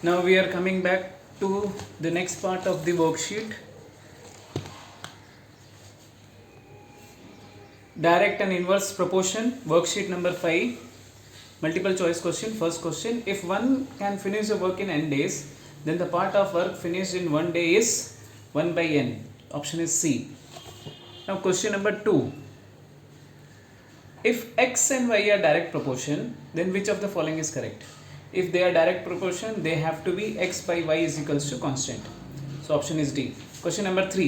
Now we are coming back to the next part of the worksheet. Direct and inverse proportion, worksheet number 5. Multiple choice question. First question: if one can finish the work in n days, then the part of work finished in 1 day is 1 by n. Option is C. Now question number 2. If x and y are direct proportion, then which of the following is correct? If they are direct proportion, they have to be x by y is equals to constant. So option is D. Question number 3.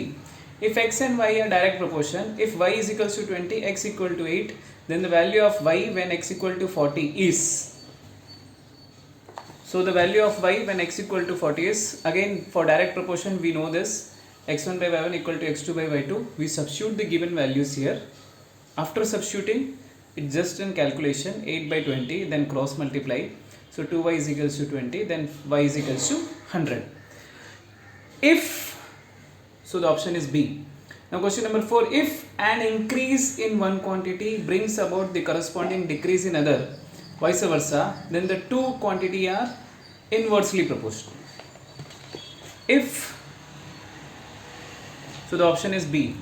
If x and y are direct proportion, if y is equals to 20, x equal to 8, then the value of y when x equal to 40 is. So the value of y when x equal to 40 is, again for direct proportion we know this, x1 by y1 equal to x2 by y2. We substitute the given values here. After substituting, it's just in calculation, 8 by 20, then cross multiply. So 2y is equals to 20, then y is equals to 100. So the option is B. Now question number 4. If an increase in one quantity brings about the corresponding decrease in other, vice versa, then the two quantity are inversely proportional. So the option is B.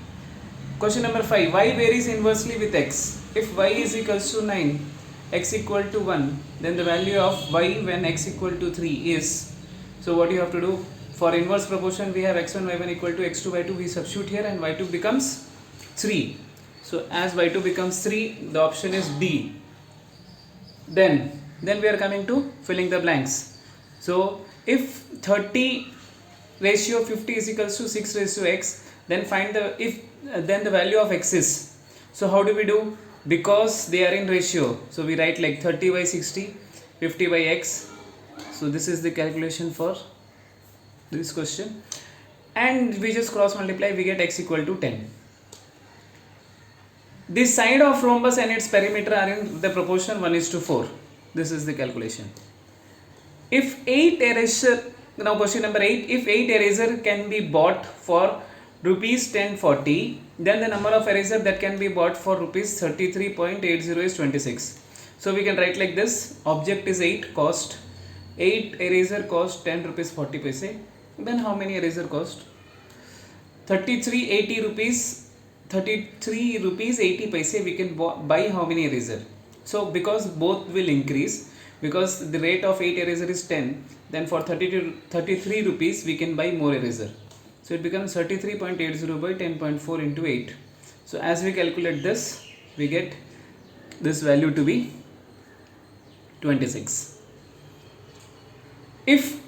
Question number 5. Y varies inversely with x. If y is equals to 9, x equal to 1, then the value of y when x equal to 3 is. So what you have to do? For inverse proportion, we have x1 y1 equal to x2 y2. We substitute here and y2 becomes 3. So as y2 becomes 3, the option is B. Then we are coming to filling the blanks. So if 30 ratio 50 is equals to 6 raised to x, then find then the value of x is. So how do we do? Because they are in ratio, so we write like 30 by 60, 50 by x. So this is the calculation for this question, and we just cross multiply, we get x equal to 10. This side of rhombus and its perimeter are in the proportion 1:4. This is the calculation. If 8 eraser, now question number 8, if 8 eraser can be bought for rupees 1040, then the number of eraser that can be bought for rupees 33.80 is 26. So we can write like this: object is 8, cost 8 eraser cost 10 rupees 40 paise. Then how many eraser cost? 33 rupees 80 paise. We can buy how many eraser? So because both will increase, because the rate of 8 eraser is 10, then for 33 rupees we can buy more eraser. So it becomes 33.80 by 10.4 into 8. So as we calculate this, we get this value to be 26. If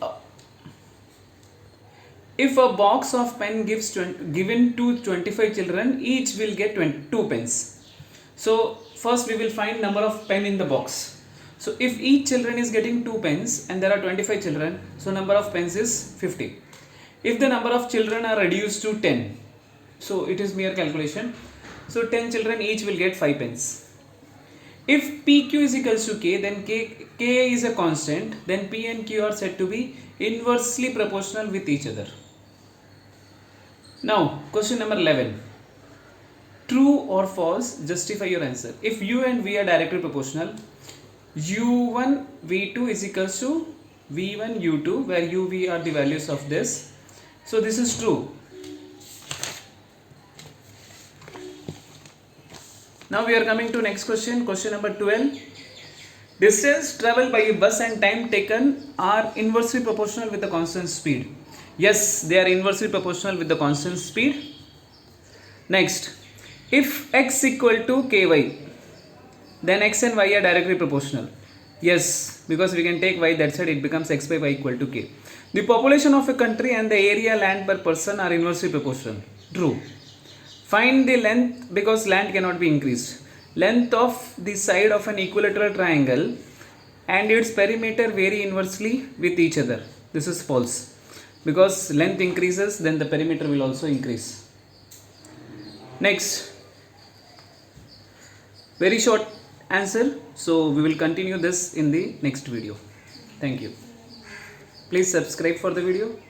a box of pen given to 25 children, each will get 2 pens. So first we will find number of pen in the box. So if each children is getting 2 pens and there are 25 children, so number of pens is 50. If the number of children are reduced to 10, so it is mere calculation. So 10 children each will get 5 pens. If PQ is equals to K, then K is a constant, then P and Q are said to be inversely proportional with each other. Now question number 11. True or false, justify your answer. If U and V are directly proportional, U1 V2 is equals to V1 U2, where U, V are the values of this. So this is true. Now we are coming to next question, question number 12. Distance traveled by a bus and time taken are inversely proportional with the constant speed. Yes, they are inversely proportional with the constant speed. Next, if x equal to ky, then x and y are directly proportional. Yes, because we can take y that side, it becomes x by y equal to k. The population of a country and the area land per person are inversely proportional. True. Find the length, because land cannot be increased. Length of the side of an equilateral triangle and its perimeter vary inversely with each other. This is false. Because length increases, then the perimeter will also increase. Next, very short answer. So we will continue this in the next video. Thank you. Please subscribe for the video.